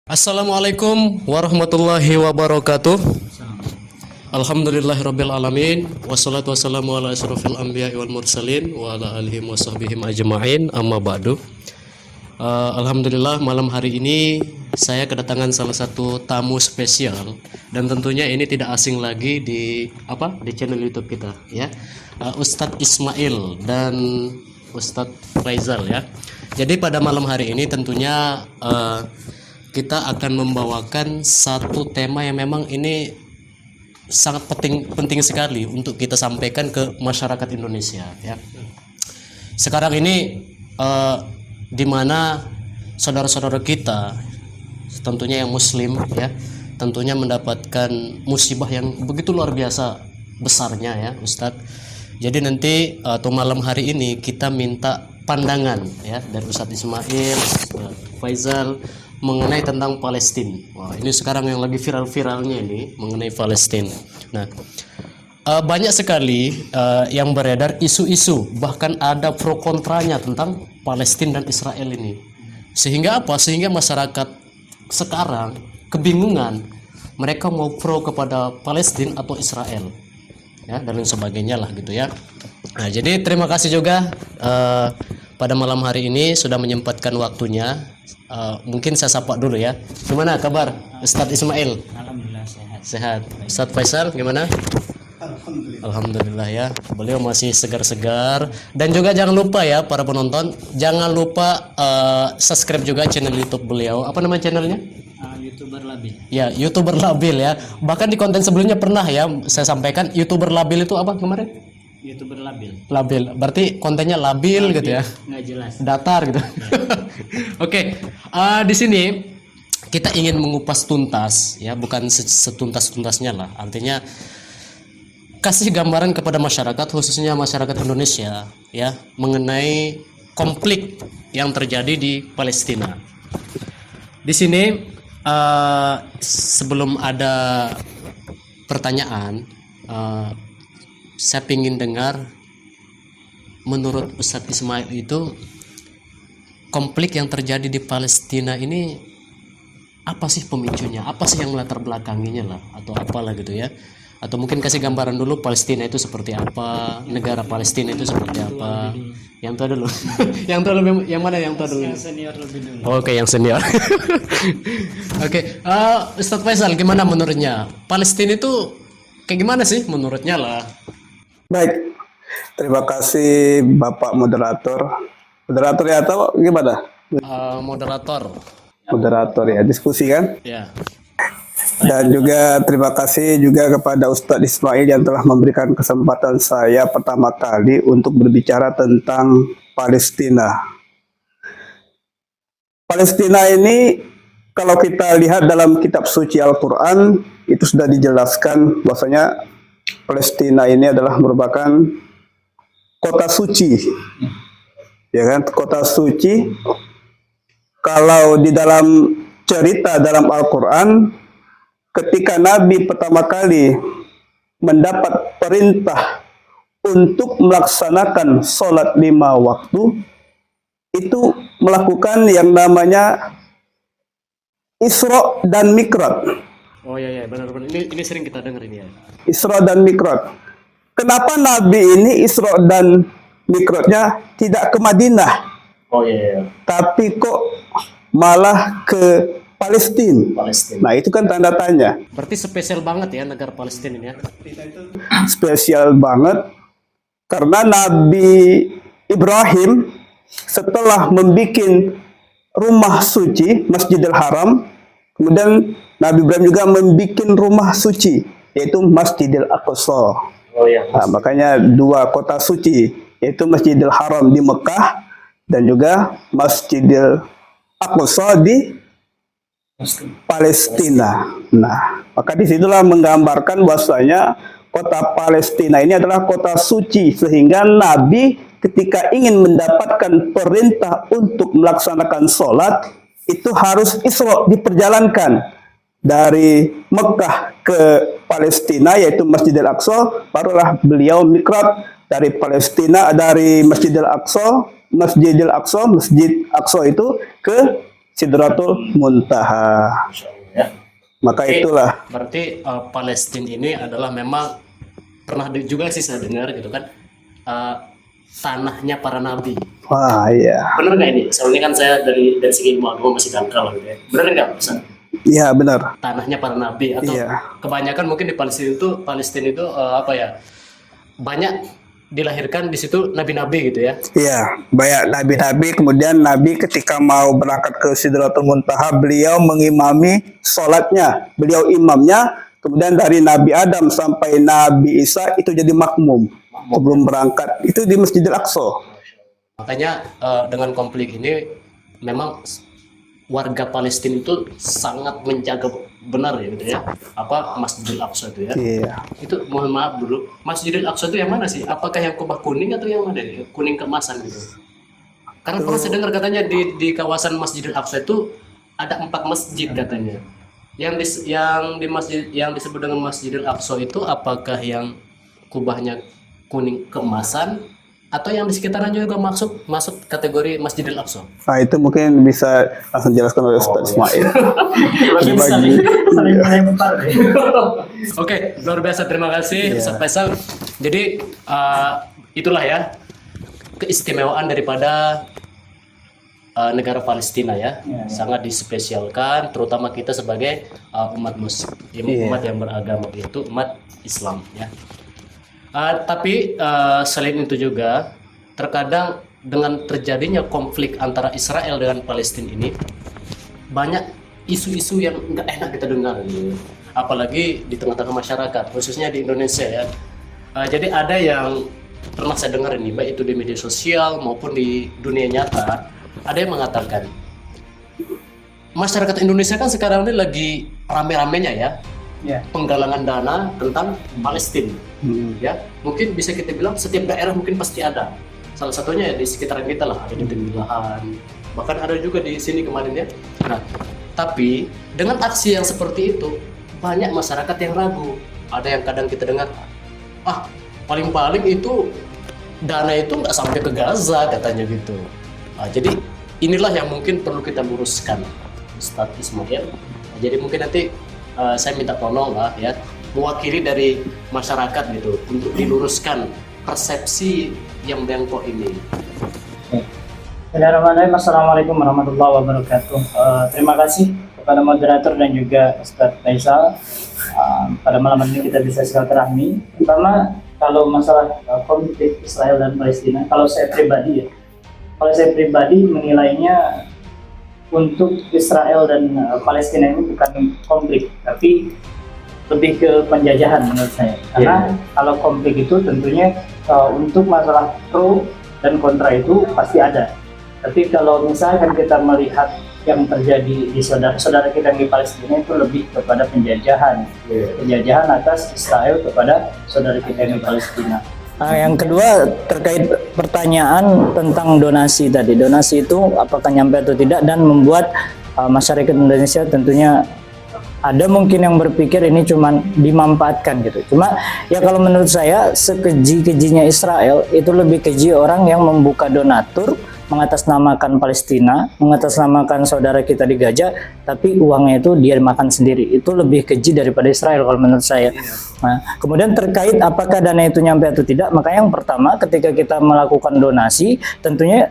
Assalamualaikum warahmatullahi wabarakatuh. Alhamdulillahirabbil alamin wassalatu wassalamu ala asyrofil anbiya'i wal mursalin wa ala alihi wa sahbihi ajma'in amma ba'du. Alhamdulillah malam hari ini saya kedatangan salah satu tamu spesial dan tentunya ini tidak asing lagi di channel YouTube kita ya. Ustadz Ismail dan Ustadz Faizal ya. Jadi pada malam hari ini tentunya kita akan membawakan satu tema yang memang ini sangat penting sekali untuk kita sampaikan ke masyarakat Indonesia ya. Sekarang ini di mana saudara-saudara kita tentunya yang muslim ya, tentunya mendapatkan musibah yang begitu luar biasa besarnya ya Ustadz. Jadi nanti atau malam hari ini kita minta pandangan ya dari Ustadz Ismail, Faizal mengenai tentang Palestina. Wah, ini sekarang yang lagi viral-viralnya ini mengenai Palestina. Nah, banyak sekali yang beredar isu-isu, bahkan ada pro kontranya tentang Palestina dan Israel ini. Sehingga apa? Sehingga masyarakat sekarang kebingungan, mereka mau pro kepada Palestina atau Israel, ya dan lain sebagainya lah gitu ya. Nah, jadi terima kasih juga pada malam hari ini sudah menyempatkan waktunya. Mungkin saya sapa dulu ya. Gimana kabar Ustadz Ismail? Alhamdulillah sehat. Sehat. Ustadz Faisal gimana? Alhamdulillah ya. Beliau masih segar-segar. Dan juga jangan lupa ya para penonton, jangan lupa subscribe juga channel YouTube beliau. Apa nama channelnya? YouTuber Labil. Ya, YouTuber Labil ya. Bahkan di konten sebelumnya pernah ya saya sampaikan YouTuber Labil itu apa kemarin? YouTuber Labil. Labil. Berarti kontennya labil gitu ya. Nggak jelas. Datar gitu. Oke, di sini kita ingin mengupas tuntas ya, bukan setuntas-tuntasnya lah. Artinya kasih gambaran kepada masyarakat, khususnya masyarakat Indonesia ya, mengenai konflik yang terjadi di Palestina. Di sini sebelum ada pertanyaan, saya ingin dengar menurut Ustadz Ismail itu konflik yang terjadi di Palestina ini apa sih pemicunya? Apa sih yang melatar belakanginya lah atau apalah gitu ya? Atau mungkin kasih gambaran dulu Palestina itu seperti apa, negara Palestina itu seperti apa? Yang tua dulu. Yang tua dulu yang mana yang tua dulu? Yang senior lebih dulu. Oke, yang senior. Oke, Ustadz Faisal gimana menurutnya? Palestina itu kayak gimana sih menurutnya lah? Baik, terima kasih Bapak Moderator. Moderator ya atau gimana? Moderator. Moderator ya, diskusi kan? Ya. Dan juga terima kasih juga kepada Ustadz Ismail yang telah memberikan kesempatan saya pertama kali untuk berbicara tentang Palestina. Palestina ini kalau kita lihat dalam kitab suci Al-Quran itu sudah dijelaskan bahwasanya Palestina ini adalah merupakan kota suci, ya kan? Kota suci. Kalau di dalam cerita dalam Al-Quran, ketika Nabi pertama kali mendapat perintah untuk melaksanakan sholat 5 waktu, itu melakukan yang namanya Isra dan Mi'raj. Oh iya benar-benar ini sering kita dengar ini ya. Isra dan Mi'raj. Kenapa Nabi ini Isra dan Mi'rajnya tidak ke Madinah? Oh iya. Tapi kok malah ke Palestina? Nah, itu kan tanda tanya. Berarti spesial banget ya negara Palestina ini ya. Spesial banget karena Nabi Ibrahim setelah membuat rumah suci Masjidil Haram, kemudian Nabi Ibrahim juga membuat rumah suci, yaitu Masjidil Aqsa. Oh iya. Nah, makanya dua kota suci, yaitu Masjidil Haram di Mekah dan juga Masjidil Aqsa di Palestina. Nah, maka disitulah menggambarkan bahwasanya kota Palestina ini adalah kota suci, sehingga Nabi ketika ingin mendapatkan perintah untuk melaksanakan sholat itu harus Isra, diperjalankan dari Mekah ke Palestina yaitu Masjidil Aqsa, barulah beliau Mi'raj dari Palestina, dari Masjidil Aqsa, Masjid Aqsa itu ke Sidratul Muntaha. Ya. Maka Oke, itulah. berarti Palestina ini adalah memang pernah juga sih saya dengar gitu kan, tanahnya para nabi. Wah, iya. Bener nggak ini? Soalnya kan saya dari segi ilmu agama masih dangkal gitu ya. Bener nggak Ustaz? Iya, benar. Tanahnya para nabi atau Iya. kebanyakan mungkin di Palestina itu apa ya? Banyak dilahirkan di situ nabi-nabi gitu ya. Iya, banyak nabi-nabi. Kemudian Nabi ketika mau berangkat ke Sidratul Muntaha, beliau mengimami sholatnya. Beliau imamnya. Kemudian dari Nabi Adam sampai Nabi Isa itu jadi makmum. Sebelum berangkat. Itu di Masjidil Aqsa. Makanya dengan konflik ini memang warga Palestina itu sangat menjaga benar ya gitu ya. Apa Masjidil Aqsa itu ya. Iya. Itu mohon maaf dulu, Masjidil Aqsa itu yang mana sih? Apakah yang kubah kuning atau yang mana? Kuning keemasan gitu. Karena pernah saya dengar katanya di kawasan Masjidil Aqsa itu ada 4 masjid katanya. Yang disebut dengan Masjidil Aqsa itu apakah yang kubahnya kuning keemasan atau yang di sekitarnya juga masuk kategori Masjidil Aqsa? Nah, itu mungkin bisa langsung jelaskan oleh Ustaz Ismail. Bagi Saling melempar. Oke, luar biasa, terima kasih Ustaz Faisal. Jadi itulah ya keistimewaan daripada negara Palestina ya. Sangat dispesialkan, terutama kita sebagai umat muslim, umat yang beragama, yaitu umat Islam ya. Tapi selain itu juga terkadang dengan terjadinya konflik antara Israel dengan Palestina ini banyak isu-isu yang nggak enak kita dengar gitu. Apalagi di tengah-tengah masyarakat, khususnya di Indonesia ya. Jadi ada yang pernah saya dengar ini, baik itu di media sosial maupun di dunia nyata, ada yang mengatakan masyarakat Indonesia kan sekarang ini lagi rame-ramenya ya, penggalangan dana tentang Palestina. Ya, mungkin bisa kita bilang setiap daerah mungkin pasti ada. Salah satunya ya di sekitaran kita lah, ada di Temilahan, bahkan ada juga di sini kemarin ya. Nah, tapi dengan aksi yang seperti itu banyak masyarakat yang ragu. Ada yang kadang kita dengar, paling-paling itu dana itu nggak sampai ke Gaza katanya gitu. Jadi inilah yang mungkin perlu kita luruskan, Ustadz Ismail. Jadi mungkin nanti saya minta tolong lah ya, mewakili dari masyarakat gitu untuk diluruskan persepsi yang bengkok ini. Bismillahirrahmanirrahim. Assalamualaikum warahmatullahi wabarakatuh. Terima kasih kepada moderator dan juga Ustadz Faisal. Pada malam ini kita bisa silaturahmi. Pertama, kalau masalah konflik Israel dan Palestina, kalau saya pribadi menilainya untuk Israel dan Palestina ini bukan konflik, tapi lebih ke penjajahan menurut saya. Karena kalau konflik itu tentunya untuk masalah pro dan kontra itu pasti ada. Tapi kalau misalkan kita melihat yang terjadi di saudara-saudara kita di Palestina itu lebih kepada penjajahan, penjajahan atas Israel kepada saudara kita di Palestina. Yang kedua terkait pertanyaan tentang donasi tadi. Donasi itu apakah nyampe atau tidak, dan membuat masyarakat Indonesia tentunya ada mungkin yang berpikir ini cuma dimanfaatkan gitu. Cuma ya kalau menurut saya sekeji-kejinya Israel itu lebih keji orang yang membuka donatur, mengatasnamakan Palestina, mengatasnamakan saudara kita di Gaza, tapi uangnya itu dia makan sendiri. Itu lebih keji daripada Israel kalau menurut saya. Nah, kemudian terkait apakah dana itu nyampe atau tidak, maka yang pertama ketika kita melakukan donasi, tentunya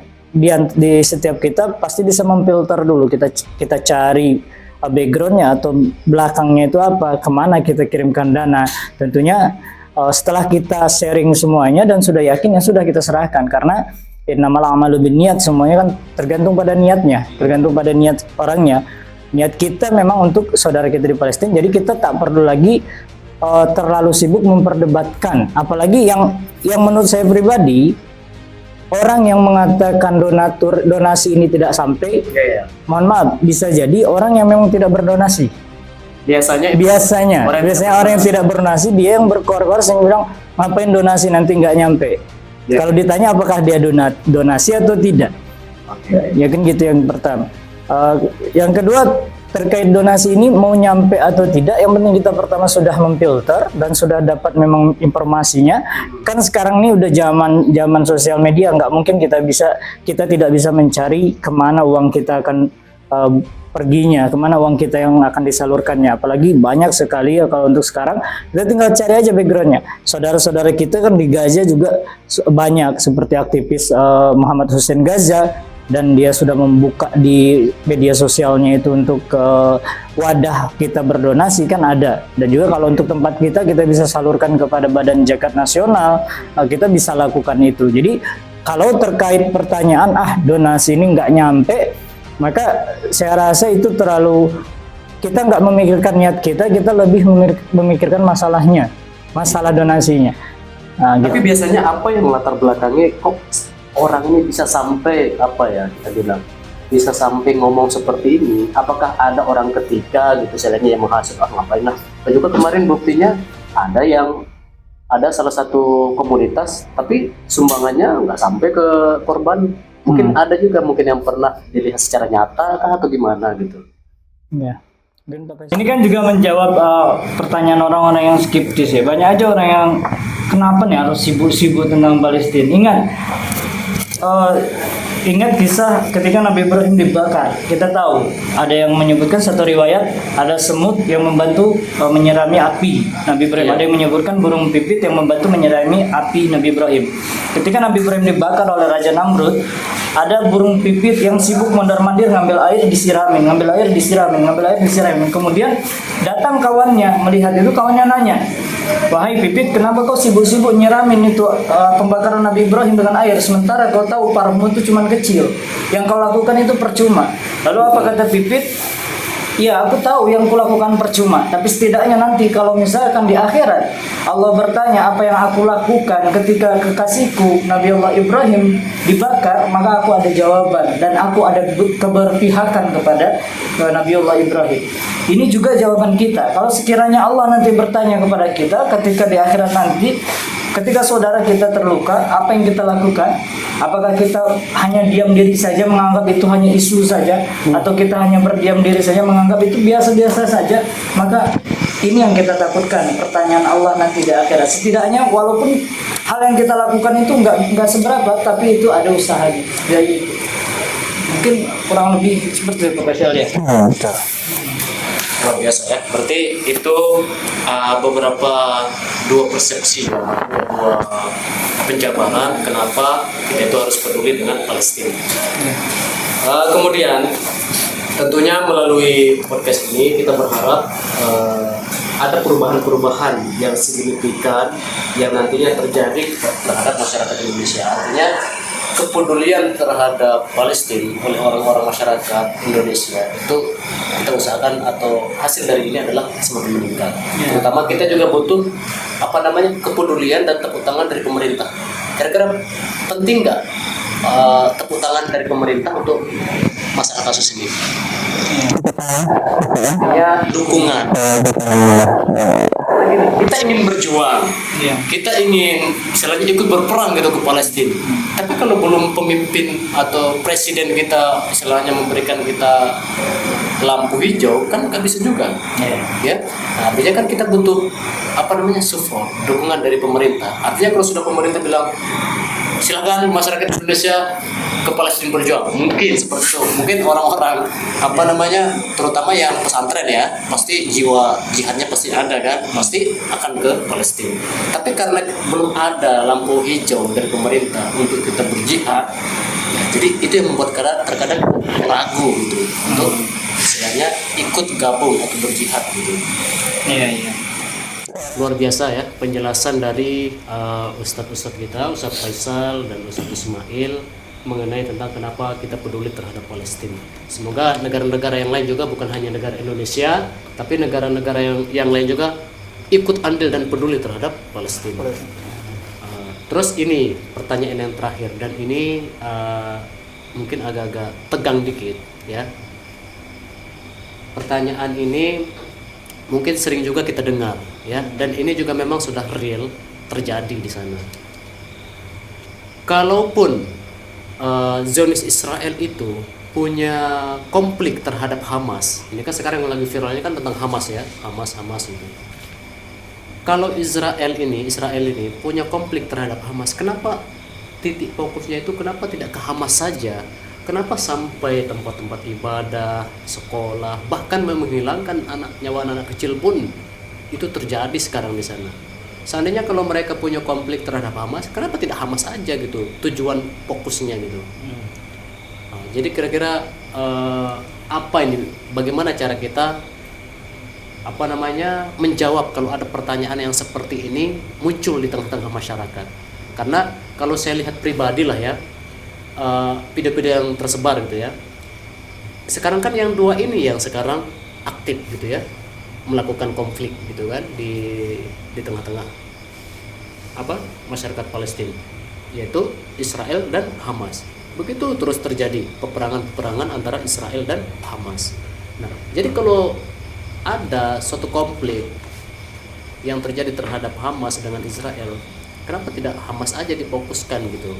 di setiap kita pasti bisa memfilter dulu. Kita cari backgroundnya atau belakangnya itu apa, kemana kita kirimkan dana. Tentunya setelah kita sharing semuanya dan sudah yakin, ya sudah kita serahkan, karena innamal a'malu binniyat, semuanya kan tergantung pada niatnya, tergantung pada niat orangnya. Niat kita memang untuk saudara kita di Palestina, jadi kita tak perlu lagi terlalu sibuk memperdebatkan. Apalagi yang menurut saya pribadi, orang yang mengatakan donasi ini tidak sampai, mohon maaf, bisa jadi orang yang memang tidak berdonasi. Biasanya orang yang tidak berdonasi, dia yang berkor-kor yang bilang ngapain donasi nanti nggak nyampe. Kalau ditanya apakah dia donasi atau tidak, ya kan gitu yang pertama. Yang kedua terkait donasi ini mau nyampe atau tidak, yang penting kita pertama sudah memfilter dan sudah dapat memang informasinya. Kan sekarang ini udah zaman sosial media, nggak mungkin kita tidak bisa mencari kemana uang kita akan perginya, kemana uang kita yang akan disalurkannya. Apalagi banyak sekali ya kalau untuk sekarang, kita tinggal cari aja backgroundnya. Saudara-saudara kita kan di Gaza juga banyak, seperti aktivis Muhammad Hussein Gaza, dan dia sudah membuka di media sosialnya itu untuk wadah kita berdonasi kan ada. Dan juga kalau untuk tempat kita bisa salurkan kepada Badan Zakat Nasional, kita bisa lakukan itu. Jadi kalau terkait pertanyaan donasi ini nggak nyampe, maka saya rasa itu terlalu, kita nggak memikirkan niat kita lebih memikirkan masalahnya, masalah donasinya. Nah, Tapi biasanya apa yang melatar belakangnya kok orang ini bisa sampai apa ya kita bilang, bisa sampai ngomong seperti ini? Apakah ada orang ketiga gitu istilahnya yang menghasut ngapain lah? Dan juga kemarin buktinya ada salah satu komunitas tapi sumbangannya nggak sampai ke korban. Mungkin ada juga yang pernah dilihat secara nyata kah atau gimana gitu. Ya. Ini kan juga menjawab pertanyaan orang-orang yang skeptis ya. Banyak aja orang yang kenapa nih harus sibuk-sibuk tentang Palestina. Ingat kisah ketika Nabi Ibrahim dibakar. Kita tahu ada yang menyebutkan satu riwayat ada semut yang membantu menyirami api Nabi Ibrahim. Ada yang menyebutkan burung pipit yang membantu menyirami api Nabi Ibrahim. Ketika Nabi Ibrahim dibakar oleh Raja Namrud, ada burung pipit yang sibuk mondar-mandir ngambil air disiramin. Kemudian datang kawannya melihat itu, kawannya nanya, "Wahai pipit, kenapa kau sibuk-sibuk nyiramin itu pembakaran Nabi Ibrahim dengan air, sementara kau tahu parahmu itu cuma kecil, yang kau lakukan itu percuma." Lalu apa kata pipit? "Ya, aku tahu yang kulakukan percuma, tapi setidaknya nanti kalau misalkan di akhirat Allah bertanya apa yang aku lakukan ketika kekasihku Nabi Allah Ibrahim dibakar, maka aku ada jawaban dan aku ada keberpihakan kepada Nabi Allah Ibrahim." Ini juga jawaban kita. Kalau sekiranya Allah nanti bertanya kepada kita ketika di akhirat nanti, ketika saudara kita terluka, apa yang kita lakukan? Apakah kita hanya diam diri saja menganggap itu hanya isu saja, atau kita hanya berdiam diri saja menganggap itu biasa-biasa saja? Maka ini yang kita takutkan, pertanyaan Allah nanti di akhirat. Setidaknya walaupun hal yang kita lakukan itu nggak seberapa, tapi itu ada usahanya. Jadi mungkin kurang lebih seperti itu Pak Syal ya. Luar biasa ya. Berarti itu beberapa dua persepsi, dua penjabaran kenapa kita itu harus peduli dengan Palestina. Kemudian tentunya melalui podcast ini kita berharap ada perubahan-perubahan yang signifikan yang nantinya terjadi terhadap masyarakat Indonesia. Artinya kepedulian terhadap Palestina oleh orang-orang masyarakat Indonesia itu kita usahakan, atau hasil dari ini adalah semakin meningkat. Terutama kita juga butuh kepedulian dan tepuk tangan dari pemerintah. Kira-kira penting nggak tepuk tangan dari pemerintah untuk masalah kasus ini? Ya, dukungan. Kita ingin berjuang, kita ingin misalnya ikut berperang gitu ke Palestina. Tapi kalau belum pemimpin atau presiden kita istilahnya memberikan kita lampu hijau, kan nggak bisa juga. Ya, nah, artinya kan kita butuh support, dukungan dari pemerintah. Artinya kalau sudah pemerintah bilang silakan masyarakat Indonesia ke Palestina berjuang, mungkin seperti itu. Mungkin orang-orang terutama yang pesantren ya, pasti jiwa jihadnya pasti ada kan, pasti akan ke Palestina. Tapi karena belum ada lampu hijau dari pemerintah untuk kita berjihad, jadi itu yang membuat terkadang ragu gitu untuk istilahnya ikut gabung atau berjihad gitu. Iya. Luar biasa ya penjelasan dari Ustadz kita, Ustadz Faisal dan Ustadz Ismail mengenai tentang kenapa kita peduli terhadap Palestina. Semoga negara-negara yang lain juga, bukan hanya negara Indonesia, tapi negara-negara yang lain juga ikut andil dan peduli terhadap Palestina. Terus ini pertanyaan yang terakhir, dan ini mungkin agak-agak tegang dikit ya. Pertanyaan ini mungkin sering juga kita dengar ya, dan ini juga memang sudah real terjadi di sana. Kalaupun Zionis Israel itu punya konflik terhadap Hamas, ini kan sekarang yang lagi viralnya kan tentang Hamas ya, Hamas itu. Kalau Israel ini punya konflik terhadap Hamas, kenapa titik fokusnya itu kenapa tidak ke Hamas saja, kenapa sampai tempat-tempat ibadah, sekolah, bahkan menghilangkan nyawa anak kecil pun itu terjadi sekarang di sana. Seandainya kalau mereka punya konflik terhadap Hamas, kenapa tidak Hamas aja gitu tujuan fokusnya gitu. Nah, jadi kira-kira apa ini? Bagaimana cara kita menjawab kalau ada pertanyaan yang seperti ini muncul di tengah-tengah masyarakat? Karena kalau saya lihat pribadi lah ya, video-video yang tersebar gitu ya, sekarang kan yang dua ini yang sekarang aktif gitu ya, melakukan konflik gitu kan di tengah-tengah masyarakat Palestina, yaitu Israel dan Hamas. Begitu terus terjadi peperangan antara Israel dan Hamas. Nah, jadi kalau ada suatu konflik yang terjadi terhadap Hamas dengan Israel, kenapa tidak Hamas aja difokuskan gitu,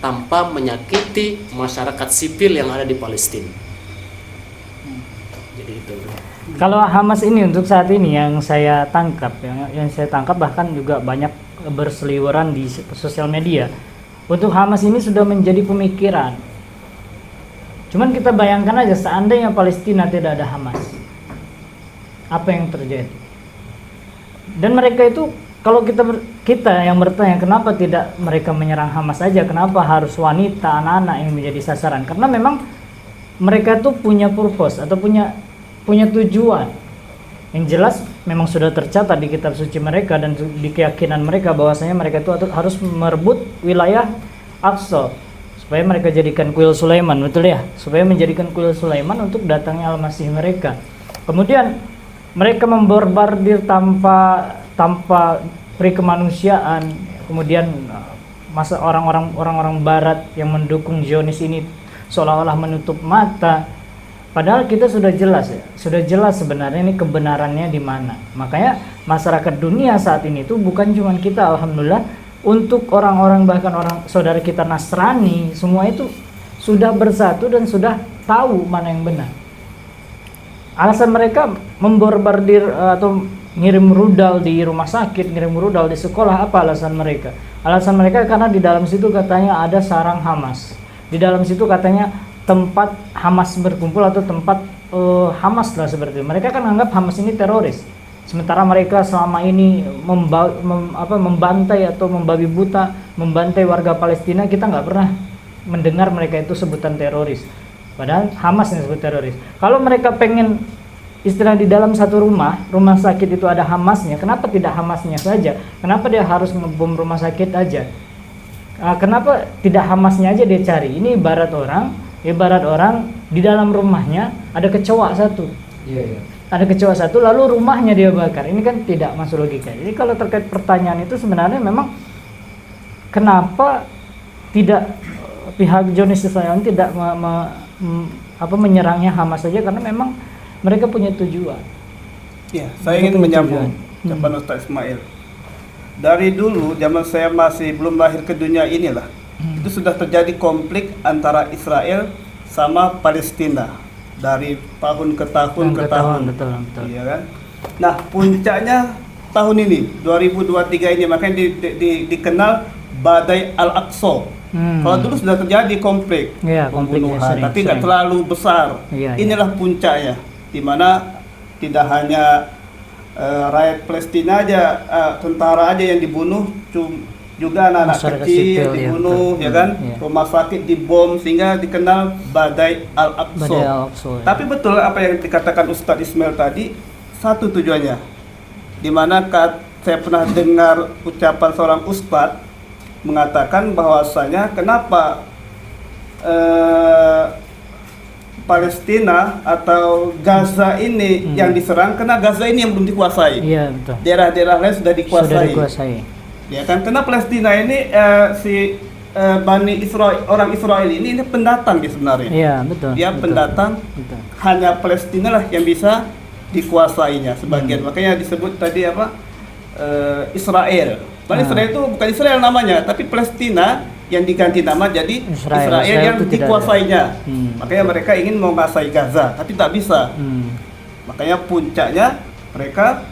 tanpa menyakiti masyarakat sipil yang ada di Palestina? Jadi itu. Kalau Hamas ini untuk saat ini yang saya tangkap, bahkan juga banyak berseliweran di sosial media, untuk Hamas ini sudah menjadi pemikiran. Cuman kita bayangkan aja seandainya Palestina tidak ada Hamas, apa yang terjadi? Dan mereka itu, kalau kita yang bertanya kenapa tidak mereka menyerang Hamas saja, kenapa harus wanita, anak-anak yang menjadi sasaran? Karena memang mereka tuh punya purpose atau punya tujuan yang jelas, memang sudah tercatat di kitab suci mereka dan di keyakinan mereka bahwasanya mereka itu harus merebut wilayah Aqsa supaya mereka jadikan kuil Sulaiman, betul ya? Supaya menjadikan kuil Sulaiman untuk datangnya Al-Masih mereka. Kemudian mereka memborbardir tanpa perikemanusiaan. Kemudian masa orang-orang barat yang mendukung Zionis ini seolah-olah menutup mata. Padahal kita sudah jelas sebenarnya ini kebenarannya di mana. Makanya masyarakat dunia saat ini tuh bukan cuma kita, alhamdulillah, untuk orang-orang, bahkan orang saudara kita Nasrani, semua itu sudah bersatu dan sudah tahu mana yang benar. Alasan mereka memborbardir atau ngirim rudal di rumah sakit, ngirim rudal di sekolah, apa alasan mereka? Alasan mereka karena di dalam situ katanya ada sarang Hamas. Di dalam situ katanya tempat Hamas berkumpul atau tempat Hamas lah seperti itu. Mereka kan anggap Hamas ini teroris. Sementara mereka selama ini membantai atau membabi buta, membantai warga Palestina, kita nggak pernah mendengar mereka itu sebutan teroris. Padahal Hamas yang disebut teroris. Kalau mereka pengen istilah di dalam satu rumah sakit itu ada Hamasnya, kenapa tidak Hamasnya saja? Kenapa dia harus ngebom rumah sakit aja? Kenapa tidak Hamasnya aja dia cari? Ini ibarat orang di dalam rumahnya ada kecoa satu. Ada kecoa satu lalu rumahnya dia bakar. Ini kan tidak masuk logika. Jadi kalau terkait pertanyaan itu sebenarnya memang kenapa tidak pihak Zionis Israel tidak menyerangnya Hamas saja, karena memang mereka punya tujuan. Ya, saya ingin menyambung ucapan Ustaz Ismail. Dari dulu zaman saya masih belum lahir ke dunia inilah, itu sudah terjadi konflik antara Israel sama Palestina dari tahun ke tahun. Betul. Iya kan? Nah, puncaknya tahun ini 2023 ini makanya dikenal badai Al-Aqsa. Kalau dulu sudah terjadi konflik, pembunuhan, tapi nggak terlalu besar. Inilah puncaknya, di mana tidak hanya rakyat Palestina aja, tentara aja yang dibunuh, juga anak-anak kecil dibunuh, ya kan? Rumah sakit dibom, sehingga dikenal badai Al-Aqsa. Tapi betul apa yang dikatakan Ustadz Ismail tadi, satu tujuannya, di mana saya pernah dengar ucapan seorang ustadz mengatakan bahwasanya kenapa Palestina atau Gaza ini yang diserang, karena Gaza ini yang belum dikuasai. Iya, betul. Daerah-daerah lain sudah dikuasai. Ya kan, karena Palestina ini Bani Israel, orang Israel ini pendatang dia sebenarnya. Iya, betul. Dia pendatang. Betul. Hanya Palestina lah yang bisa dikuasainya sebagian. Makanya disebut tadi Israel. Padahal Israel itu bukan Israel namanya, tapi Palestina yang diganti nama jadi Israel yang dikuasainya. Makanya mereka ingin menguasai Gaza, tapi tak bisa. Makanya puncaknya mereka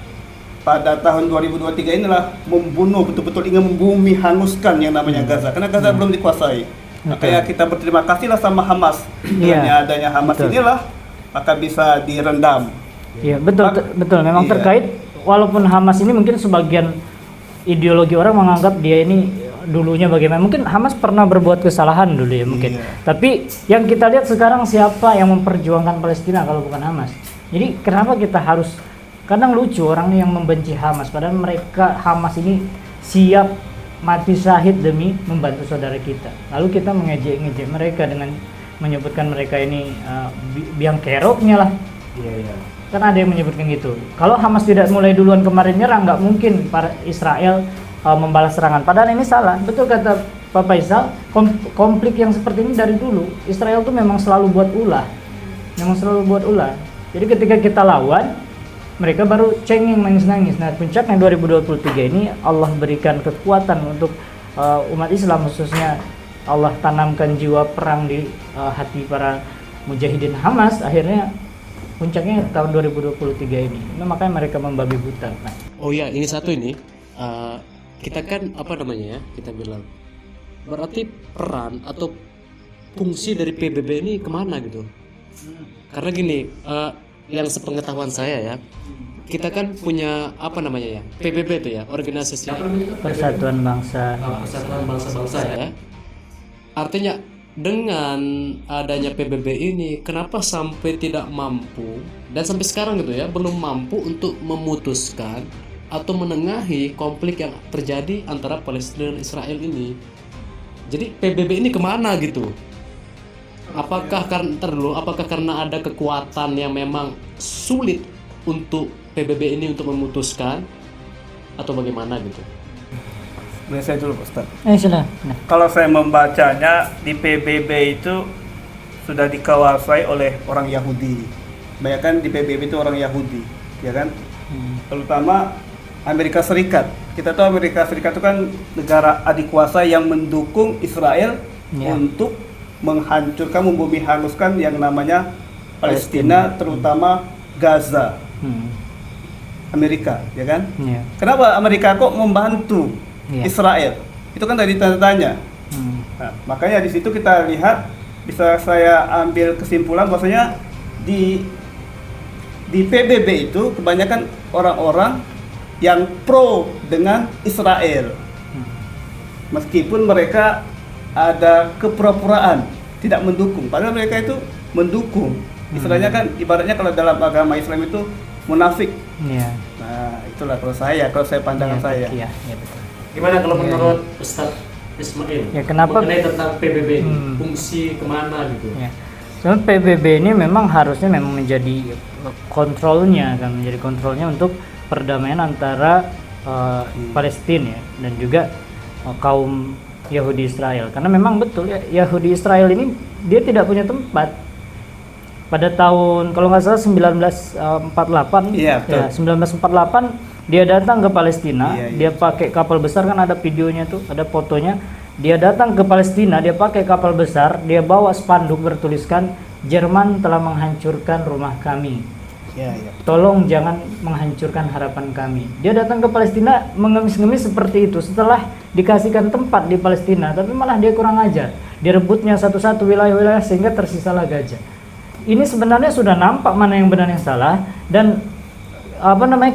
pada tahun 2023 inilah membunuh, betul-betul ingin membumi hanguskan yang namanya Gaza, karena Gaza belum dikuasai. Makanya kita berterima kasihlah sama Hamas. Iya. Dengan adanya Hamas Betul. inilah maka bisa direndam. Iya, betul, betul. Memang Iya. terkait, walaupun Hamas ini mungkin sebagian ideologi orang menganggap dia ini dulunya bagaimana. Mungkin Hamas pernah berbuat kesalahan dulu ya mungkin. Iya. Tapi yang kita lihat sekarang siapa yang memperjuangkan Palestina kalau bukan Hamas. Jadi kenapa kita harus, kadang lucu orang yang membenci Hamas padahal mereka Hamas ini siap mati syahid demi membantu saudara kita. Lalu kita mengejek-ngejek mereka dengan menyebutkan mereka ini biang keroknya lah. Iya. Kan ada yang menyebutkan gitu. Kalau Hamas tidak mulai duluan kemarin nyerang, nggak mungkin para Israel membalas serangan. Padahal ini salah. Betul kata Pak Faisal, konflik yang seperti ini dari dulu Israel tuh memang selalu buat ulah. Jadi ketika kita lawan, mereka baru cengeng nangis-nangis. Nah, puncaknya 2023 ini Allah berikan kekuatan untuk umat Islam, khususnya Allah tanamkan jiwa perang di hati para mujahidin Hamas. Akhirnya puncaknya tahun 2023 ini. Nah, makanya mereka membabi buta. Nah, Oh ya, ini satu ini kita kan apa namanya ya, kita bilang berarti peran atau fungsi dari PBB ini kemana gitu? Karena gini, yang sepengetahuan saya ya, kita kan punya apa namanya ya, PBB itu ya, organisasi apa namanya itu? Persatuan Bangsa. Persatuan Bangsa-Bangsa ya. Artinya dengan adanya PBB ini, kenapa sampai tidak mampu dan sampai sekarang gitu ya, belum mampu untuk memutuskan atau menengahi konflik yang terjadi antara Palestina dan Israel ini. Jadi PBB ini kemana gitu? Apakah karena ada kekuatan yang memang sulit untuk PBB ini untuk memutuskan atau bagaimana gitu? Boleh saya dulu, Pak Ustaz. Sudah. Nah. Kalau saya membacanya di PBB itu sudah dikuasai oleh orang Yahudi. Bayangkan di PBB itu orang Yahudi, ya kan? Terutama Amerika Serikat. Kita tahu Amerika Serikat itu kan negara adik kuasa yang mendukung Israel untuk menghancurkan, membumi hanguskan yang namanya Palestina, terutama Gaza. Amerika, ya kan? Kenapa Amerika kok membantu Israel? Itu kan dari tanda tanya. Nah, makanya di situ kita lihat, bisa saya ambil kesimpulan bahwasanya di PBB itu kebanyakan orang-orang yang pro dengan Israel. Meskipun mereka ada kepura-puraan tidak mendukung, padahal mereka itu mendukung. Istilahnya kan ibaratnya kalau dalam agama Islam itu munafik. Nah, itulah kalau saya pandangan saya. Iya, betul. Gimana kalau menurut Ustadz Ismail? Ya, kenapa mengenai tentang PBB ini, fungsi kemana gitu? Soalnya PBB ini memang harusnya memang menjadi kontrolnya untuk perdamaian antara Palestina ya, dan juga kaum Yahudi Israel. Karena memang betul ya, Yahudi Israel ini dia tidak punya tempat. Pada tahun kalau nggak salah 1948, Iya, betul. ya 1948 dia datang ke Palestina, dia pakai kapal besar, kan ada videonya tuh, ada fotonya. Dia datang ke Palestina, dia pakai kapal besar, dia bawa spanduk bertuliskan Jerman telah menghancurkan rumah kami. Tolong jangan menghancurkan harapan kami. Dia datang ke Palestina mengemis-ngemis seperti itu setelah dikasihkan tempat di Palestina, tapi malah dia kurang ajar. Direbutnya satu-satu wilayah-wilayah sehingga tersisalah Gaza. Ini sebenarnya sudah nampak mana yang benar yang salah, dan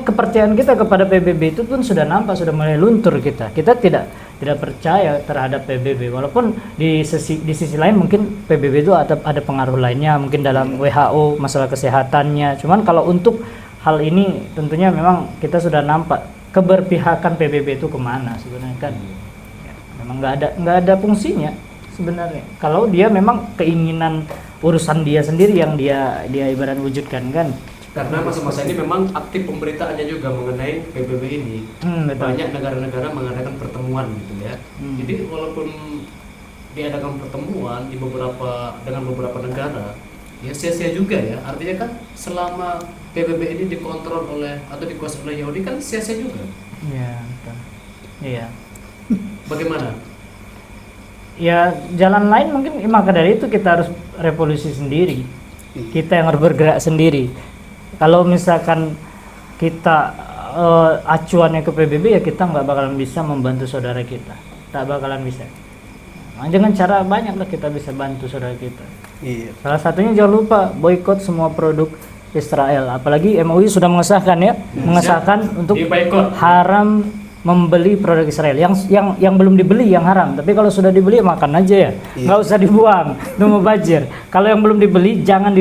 kepercayaan kita kepada PBB itu pun sudah nampak, sudah mulai luntur kita. Kita tidak percaya terhadap PBB, walaupun di sisi lain mungkin PBB itu ada pengaruh lainnya, mungkin dalam WHO masalah kesehatannya. Cuman kalau untuk hal ini tentunya memang kita sudah nampak keberpihakan PBB itu kemana sebenarnya kan. Ya, memang nggak ada fungsinya sebenarnya. Kalau dia memang keinginan urusan dia sendiri yang dia ibarat wujudkan kan. Karena masa-masa ini memang aktif pemberitaannya juga mengenai PBB ini. Banyak negara-negara mengadakan pertemuan gitu ya. Jadi walaupun diadakan pertemuan dengan beberapa negara, ya sia-sia juga ya. Artinya kan selama PBB ini dikontrol oleh atau dikuasai oleh Yahudi kan sia-sia juga. Iya, betul. Iya. Bagaimana? Ya jalan lain mungkin, maka dari itu kita harus revolusi sendiri. Kita yang harus bergerak sendiri. Kalau misalkan kita acuannya ke PBB, ya kita nggak bakalan bisa membantu saudara kita, tak bakalan bisa. Dengan cara banyak lah kita bisa bantu saudara kita. Iya. Salah satunya jangan lupa boykot semua produk Israel. Apalagi MUI sudah mengesahkan ya, mengesahkan untuk Diboykot. haram membeli produk Israel. Yang belum dibeli yang haram. Tapi kalau sudah dibeli makan aja ya, nggak usah dibuang, nunggu bajir. Kalau yang belum dibeli jangan dibeli.